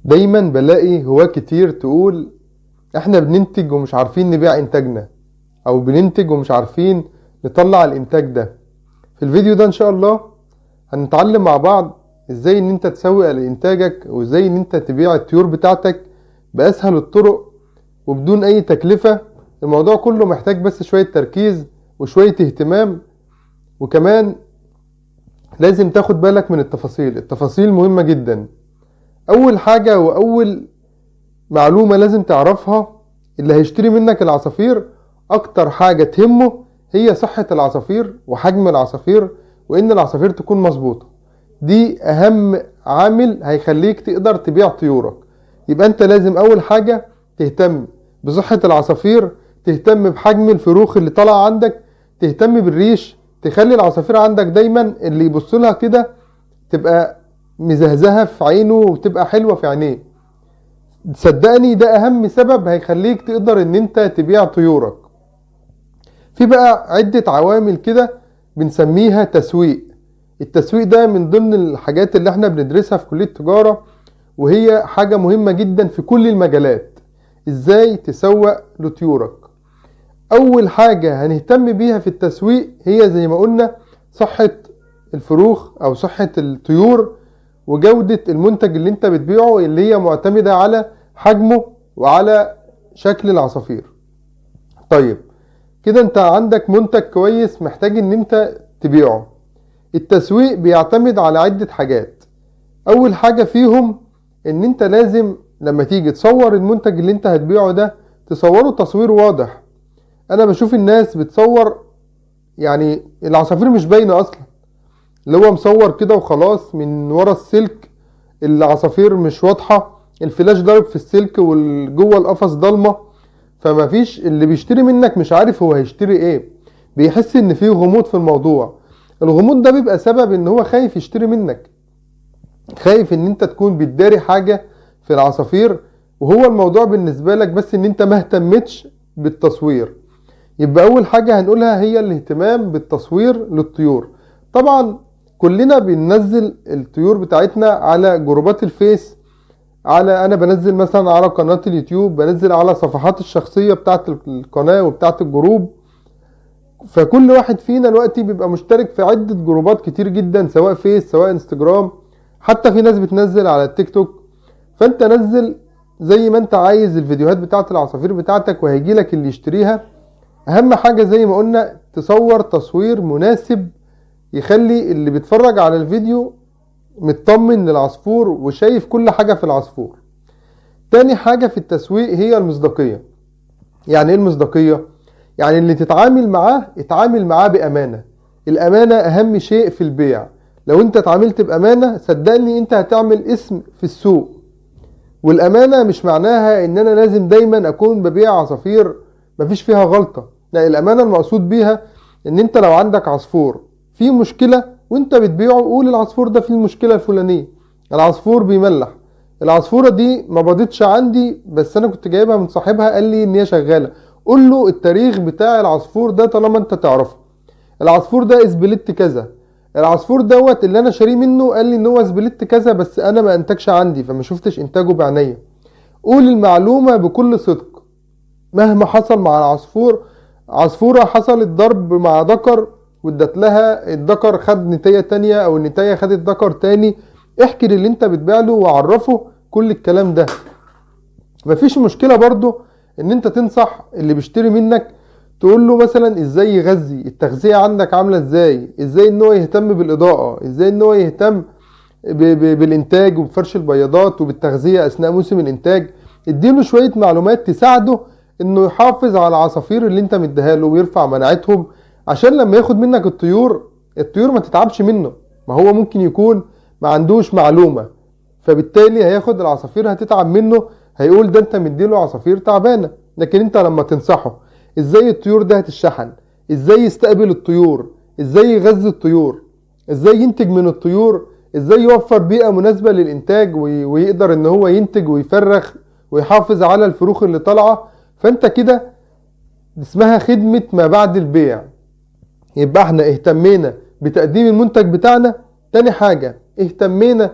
دايما بلاقي هواة كتير تقول احنا بننتج ومش عارفين نبيع انتاجنا، او بننتج ومش عارفين نطلع الانتاج ده. في الفيديو ده ان شاء الله هنتعلم مع بعض ازاي ان انت تسوق لانتاجك، وازاي ان انت تبيع الطيور بتاعتك باسهل الطرق وبدون اي تكلفة. الموضوع كله محتاج بس شوية تركيز وشوية اهتمام، وكمان لازم تاخد بالك من التفاصيل مهمة جدا. اول حاجة واول معلومة لازم تعرفها، اللي هيشتري منك العصافير اكتر حاجة تهمه هي صحة العصافير وحجم العصافير، وان العصافير تكون مظبوطة. دي اهم عامل هيخليك تقدر تبيع طيورك. يبقى انت لازم اول حاجة تهتم بصحة العصافير، تهتم بحجم الفروخ اللي طالعة عندك، تهتم بالريش، تخلي العصافير عندك دايما اللي يبص لها كده تبقى مزهزهة في عينه وتبقى حلوة في عينيه. صدقني ده اهم سبب هيخليك تقدر ان انت تبيع طيورك. في بقى عدة عوامل كده بنسميها تسويق. التسويق ده من ضمن الحاجات اللي احنا بندرسها في كلية تجارة، وهي حاجة مهمة جدا في كل المجالات. ازاي تسوق لطيورك؟ اول حاجة هنهتم بيها في التسويق هي زي ما قلنا صحة الفروخ او صحة الطيور، وجودة المنتج اللي انت بتبيعه اللي هي معتمدة على حجمه وعلى شكل العصافير. طيب كده انت عندك منتج كويس محتاج ان انت تبيعه. التسويق بيعتمد على عدة حاجات. اول حاجة فيهم ان انت لازم لما تيجي تصور المنتج اللي انت هتبيعه ده تصوره تصوير واضح. انا بشوف الناس بتصور يعني العصافير مش باينة اصلا، اللي هو مصور كده وخلاص من ورا السلك، العصافير مش واضحة، الفلاش ضارب في السلك والجوه القفص ضلمة. فما فيش اللي بيشتري منك مش عارف هو هيشتري ايه، بيحس ان فيه غموض في الموضوع. الغموض ده بيبقى سبب ان هو خايف يشتري منك، خايف ان انت تكون بتداري حاجة في العصافير، وهو الموضوع بالنسبة لك بس ان انت ما اهتمتش بالتصوير. يبقى اول حاجة هنقولها هي الاهتمام بالتصوير للطيور. طبعا كلنا بننزل الطيور بتاعتنا على جروبات الفيس، انا بنزل مثلا على قناة اليوتيوب، بنزل على صفحات الشخصية بتاعت القناة وبتاعت الجروب. فكل واحد فينا دلوقتي بيبقى مشترك في عدة جروبات كتير جدا، سواء فيس سواء انستجرام، حتى في ناس بتنزل على التيك توك. فانت نزل زي ما انت عايز الفيديوهات بتاعت العصافير بتاعتك وهيجيلك اللي يشتريها. اهم حاجة زي ما قلنا تصور تصوير مناسب يخلي اللي بيتفرج على الفيديو مطمن للعصفور وشايف كل حاجة في العصفور. تاني حاجة في التسويق هي المصداقية. يعني ايه المصداقية؟ يعني اللي تتعامل معاه اتعامل معاه بأمانة. الأمانة أهم شيء في البيع. لو انت اتعاملت بأمانة صدقني انت هتعمل اسم في السوق. والأمانة مش معناها ان انا لازم دايما اكون ببيع عصافير مفيش فيها غلطة. لا، الأمانة المقصود بيها ان انت لو عندك عصفور فيه مشكلة وانت بتبيعه، قول العصفور ده فيه المشكلة الفلانية، العصفور بيملح، العصفورة دي ما بضتش عندي بس انا كنت جايبها من صاحبها قال لي ان هي شغالة. قول له التاريخ بتاع العصفور ده طالما انت تعرفه. العصفور ده اسبليت كذا، العصفور دوت اللي انا شاريه منه قال لي ان هو اسبليت كذا بس انا ما انتجش عندي فما شفتش انتاجه بعينيا. قول المعلومة بكل صدق. مهما حصل مع العصفور، عصفورة حصلت ضرب مع ذكر وادت لها الذكر خد نتاية تانية او النتاية خدت ذكر تاني، احكي للي انت بتبيع له وعرفه كل الكلام ده. مفيش مشكلة برضو ان انت تنصح اللي بيشتري منك، تقول له مثلا ازاي يغذي، التغذية عندك عاملة ازاي ان هو يهتم بالاضاءة، ازاي ان هو يهتم بالانتاج وبفرش البياضات وبالتغذية اثناء موسم الانتاج. اديله شوية معلومات تساعده انه يحافظ على العصافير اللي انت مديها له ويرفع مناعتهم، عشان لما ياخد منك الطيور ما تتعبش منه. ما هو ممكن يكون ما عندوش معلومة، فبالتالي هياخد العصافير هتتعب منه، هيقول ده انت مديله عصافير تعبانة. لكن انت لما تنصحه ازاي الطيور ده هتشحن، ازاي يستقبل الطيور، ازاي يغذي الطيور، ازاي ينتج من الطيور، ازاي يوفر بيئة مناسبة للانتاج ويقدر ان هو ينتج ويفرخ ويحافظ على الفروخ اللي طالعة، فانت كده اسمها خدمة ما بعد البيع. يبقى احنا اهتمينا بتقديم المنتج بتاعنا. تاني حاجة اهتمينا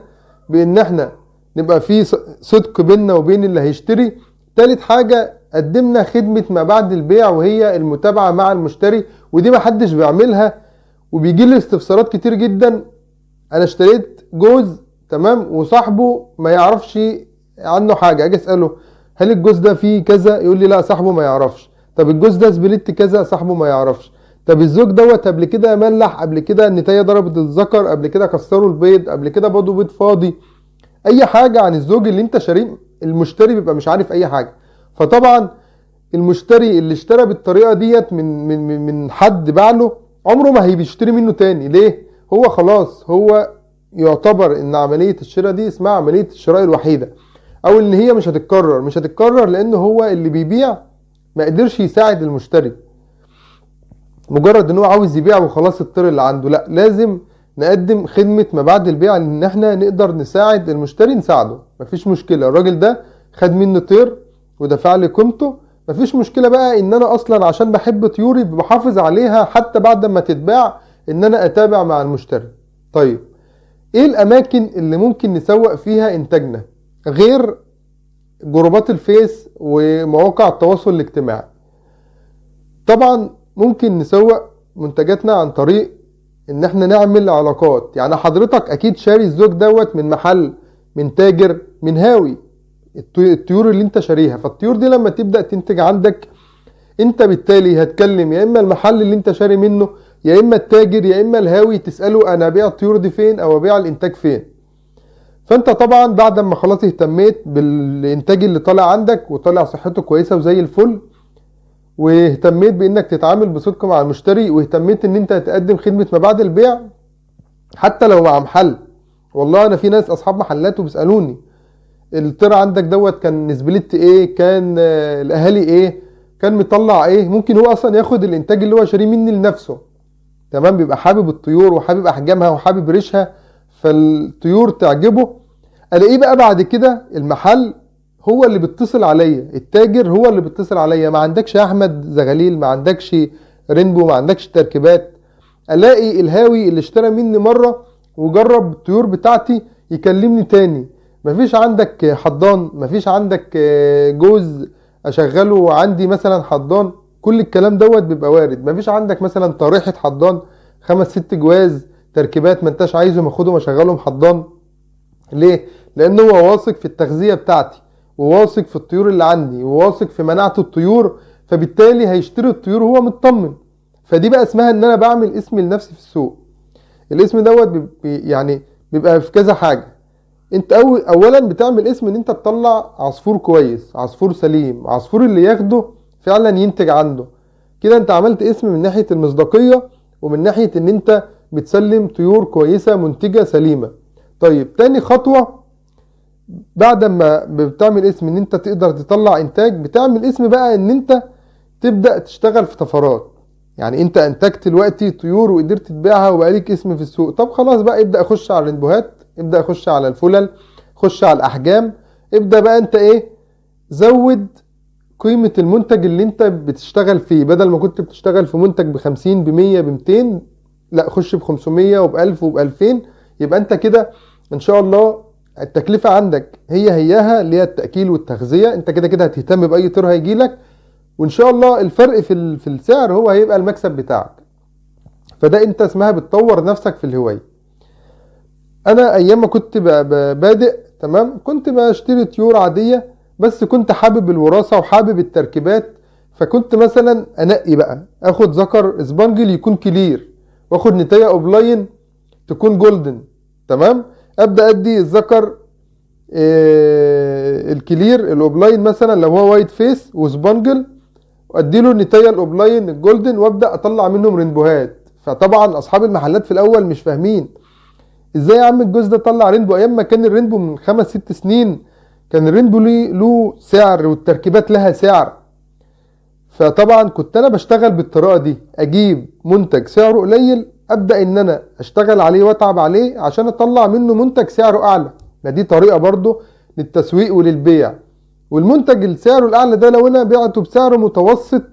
بان احنا نبقى في صدق بيننا وبين اللي هيشتري. تالت حاجة قدمنا خدمة ما بعد البيع وهي المتابعة مع المشتري، ودي محدش بيعملها وبيجي لي استفسارات كتير جدا. انا اشتريت جوز تمام وصاحبه ما يعرفش عنه حاجة، اجي اسأله هل الجوز ده فيه كذا، يقول لي لا صاحبه ما يعرفش. طب الجوز ده سبليت كذا، صاحبه ما يعرفش. طب الزوج دوت قبل كده ملح، قبل كده النتاية ضربت الذكر، قبل كده كسروا البيض، قبل كده بيضوا بيض فاضي. اي حاجة عن الزوج اللي انت شاريه المشتري بيبقى مش عارف اي حاجة. فطبعا المشتري اللي اشترى بالطريقة ديت من حد باع له، عمره ما هيشتري منه تاني. ليه؟ هو خلاص هو يعتبر ان عملية الشراء دي اسمها عملية الشراء الوحيدة، او ان هي مش هتتكرر لان هو اللي بيبيع ما قدرش يساعد المشتري، مجرد ان هو عاوز يبيع وخلاص الطير اللي عنده. لا، لازم نقدم خدمة ما بعد البيع ان احنا نقدر نساعد المشتري، نساعده. مفيش مشكلة، الراجل ده خد مني طير ودفع لي قيمته، مفيش مشكلة بقى ان انا اصلا عشان بحب طيوري بحافظ عليها حتى بعد ما تتباع، ان انا اتابع مع المشتري. طيب ايه الاماكن اللي ممكن نسوق فيها انتاجنا غير جروبات الفيس ومواقع التواصل الاجتماعي؟ طبعا ممكن نسوق منتجاتنا عن طريق ان احنا نعمل علاقات. يعني حضرتك اكيد شاري الزوج دوت من محل، من تاجر، من هاوي الطيور اللي انت شاريها. فالطيور دي لما تبدأ تنتج عندك انت بالتالي هتكلم يا اما المحل اللي انت شاري منه، يا اما التاجر، يا اما الهاوي، تسأله انا ابيع الطيور دي فين او ابيع الانتاج فين. فانت طبعا بعد ما خلاص اهتميت بالانتاج اللي طالع عندك وطالع صحته كويسة وزي الفل، واهتميت بانك تتعامل بصدق مع المشتري، واهتميت ان انت تقدم خدمة ما بعد البيع حتى لو مع محل. والله انا في ناس اصحاب محلات وبيسألوني الطير عندك دوت كان نسبلت ايه، كان الاهالي ايه، كان مطلع ايه. ممكن هو اصلا ياخد الانتاج اللي هو شاريه مني لنفسه، تمام، بيبقى حابب الطيور وحابب احجامها وحابب ريشها، فالطيور تعجبه. الاقيه بقى بعد كده المحل هو اللي بيتصل عليا، التاجر هو اللي بيتصل عليا، ما عندكش يا احمد زغاليل، ما عندكش رينبو، ما عندكش تركيبات. الاقي الهاوي اللي اشترى مني مره وجرب الطيور بتاعتي يكلمني تاني، مفيش عندك حضان، مفيش عندك جوز اشغله عندي مثلا حضان. كل الكلام دوت بيبقى وارد. مفيش عندك مثلا طريحة حضان 5-6 جواز تركيبات ما انتش عايزهم، اخدهم اشغلهم حضان. ليه؟ لان هو واثق في التغذية بتاعتي، وواثق في الطيور اللي عندي، وواثق في مناعة الطيور، فبالتالي هيشتري الطيور وهو مطمن. فدي بقى اسمها ان انا بعمل اسم لنفسي في السوق. الاسم دوت يعني بيبقى في كذا حاجة. انت اولا بتعمل اسم ان انت تطلع عصفور كويس، عصفور سليم، عصفور اللي ياخده فعلا ينتج عنده. كده انت عملت اسم من ناحية المصداقية ومن ناحية ان انت بتسلم طيور كويسة منتجة سليمة. طيب تاني خطوة بعد ما بتعمل اسم ان انت تقدر تطلع انتاج، بتعمل اسم بقى ان انت تبدأ تشتغل في طفرات. يعني انت انتجت دلوقتي طيور وقدرت تبيعها وبقى ليك اسم في السوق، طب خلاص بقى ابدأ اخش على الرنبوهات، ابدأ اخش على الفلل، خش على الاحجام. ابدأ بقى انت ايه، زود قيمة المنتج اللي انت بتشتغل فيه. بدل ما كنت بتشتغل في منتج ب50 ب100 ب200، لا خش ب500 وب1000 وب2000. يبقى انت كده ان شاء الله التكلفة عندك هياها اللي هي التأكيل والتغذية. انت كده كده هتهتم بأي طير هيجيلك، وان شاء الله الفرق في السعر هو هيبقى المكسب بتاعك. فده انت اسمها بتطور نفسك في الهواية. انا ايام ما كنت بادئ تمام كنت بشتري طيور عادية، بس كنت حابب الوراثة وحابب التركيبات. فكنت مثلا انقي بقى، اخد ذكر اسبانجل يكون كلير، واخد نتاية اوبلاين تكون جولدن، تمام. ابدا ادي الذكر الكلير الاوبلاين مثلا لو هو وايت فيس وسبانجل، واديله النتاية الاوبلاين الجولدن، وابدا اطلع منهم رينبوهات. فطبعا اصحاب المحلات في الاول مش فاهمين ازاي يا عم الجوز ده طلع رينبو. ايام ما كان الرينبو من 5-6 سنين كان الرينبو له سعر والتركيبات لها سعر. فطبعا كنت انا بشتغل بالطريقه دي، اجيب منتج سعره قليل، ابدا ان انا اشتغل عليه واتعب عليه عشان اطلع منه منتج سعره اعلى. ما دي طريقه برضو للتسويق وللبيع. والمنتج السعر الاعلى ده لو انا بعته بسعر متوسط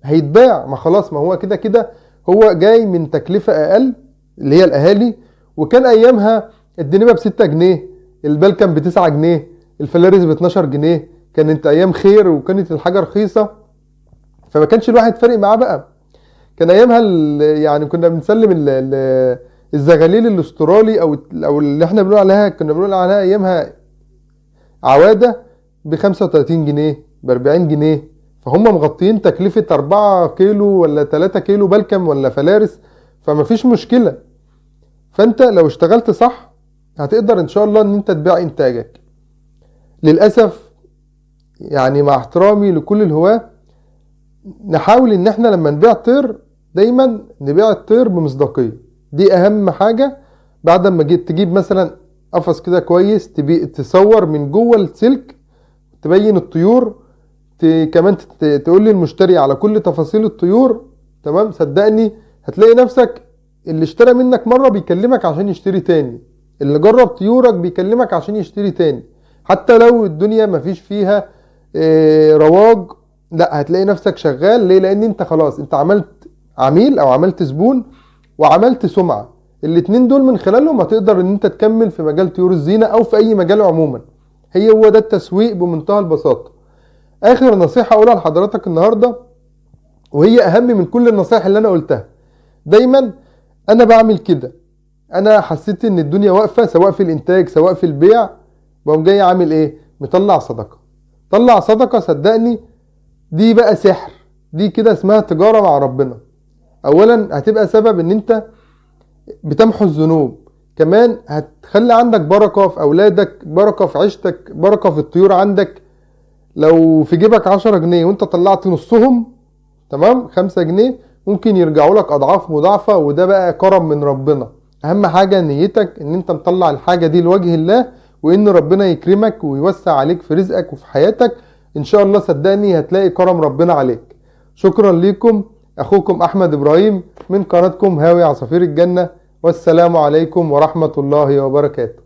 هيتباع، ما خلاص ما هو كده كده هو جاي من تكلفة اقل اللي هي الاهالي. وكان ايامها الدنيبة ب6 جنيه، البال كان ب9 جنيه، الفلارس ب12 جنيه. كانت ايام خير وكانت الحاجه رخيصه، فما كانش الواحد فارق معاه بقى. كان ايامها يعني كنا بنسلم الزغاليل الاسترالي او اللي احنا بنقول عليها، كنا بنقول عليها ايامها عواده ب 35 جنيه ب 40 جنيه. فهم مغطيين تكلفه 4 كيلو ولا 3 كيلو بلكم ولا فلارس، فما فيش مشكله. فانت لو اشتغلت صح هتقدر ان شاء الله ان انت تبيع انتاجك. للاسف يعني مع احترامي لكل الهواة، نحاول ان احنا لما نبيع طير دايما نبيع الطير بمصداقية. دي اهم حاجة. بعد ما جيت تجيب مثلا قفص كده كويس، تصور من جوه السلك، تبين الطيور، كمان تقول للمشتري على كل تفاصيل الطيور. تمام، صدقني هتلاقي نفسك اللي اشترى منك مرة بيكلمك عشان يشتري تاني، اللي جرب طيورك بيكلمك عشان يشتري تاني. حتى لو الدنيا مفيش فيها رواج، لا هتلاقي نفسك شغال. ليه؟ لان انت خلاص انت عملت عميل او عملت زبون وعملت سمعة. الاتنين دول من خلالهم هتقدر ان انت تكمل في مجال طيور الزينة او في اي مجال عموما. هو ده التسويق بمنتهى البساطة. اخر نصيحة اقولها لحضرتك النهاردة، وهي اهم من كل النصائح اللي انا قلتها. دايما انا بعمل كده، انا حسيت ان الدنيا واقفة سواء في الانتاج سواء في البيع، بقوم جاي عامل ايه؟ مطلع صدقة. طلع صدقة، صدقني دي بقى سحر. دي كده اسمها تجارة مع ربنا. اولا هتبقى سبب ان انت بتمحو الذنوب، كمان هتخلي عندك بركة في اولادك، بركة في عيشتك، بركة في الطيور عندك. لو في جيبك 10 جنيه وانت طلعت نصهم، تمام، 5 جنيه، ممكن يرجعوا لك اضعاف مضاعفة، وده بقى كرم من ربنا. اهم حاجة نيتك ان انت مطلع الحاجة دي لوجه الله، وان ربنا يكرمك ويوسع عليك في رزقك وفي حياتك. ان شاء الله صدقني هتلاقي كرم ربنا عليك. شكرا لكم، اخوكم احمد ابراهيم من قناتكم هاوي عصافير الجنة، والسلام عليكم ورحمة الله وبركاته.